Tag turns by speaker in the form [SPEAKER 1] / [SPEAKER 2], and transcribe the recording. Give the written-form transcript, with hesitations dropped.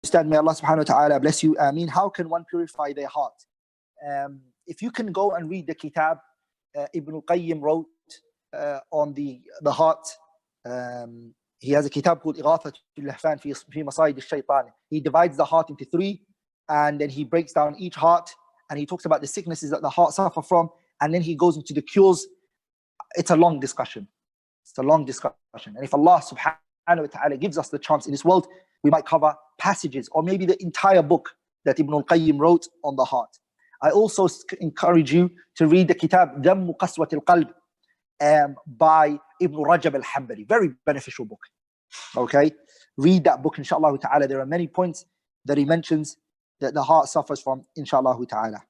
[SPEAKER 1] Ustadh, may Allah subhanahu wa ta'ala bless you. Ameen. How can one purify their heart? If you can go and read the kitab Ibn al-Qayyim wrote on the heart. He has a kitab called 𝗨𝘀𝗀𝗍𝗵 في مصائد الشيطان. He divides the heart into three, and then he breaks down each heart, and he talks about the sicknesses that the heart suffer from, and then he goes into the cures. It's a long discussion. And if Allah subhanahu wa ta'ala gives us the chance in this world, we might cover passages or maybe the entire book that Ibn al-Qayyim wrote on the heart. I also encourage you to read the kitab 𝗪𝗀𝗍𝗵𝗆 by Ibn Rajab al-Hanbali. Very beneficial book. Okay, read that book, inshallah ta'ala. There are many points that he mentions that the heart suffers from, inshallah ta'ala.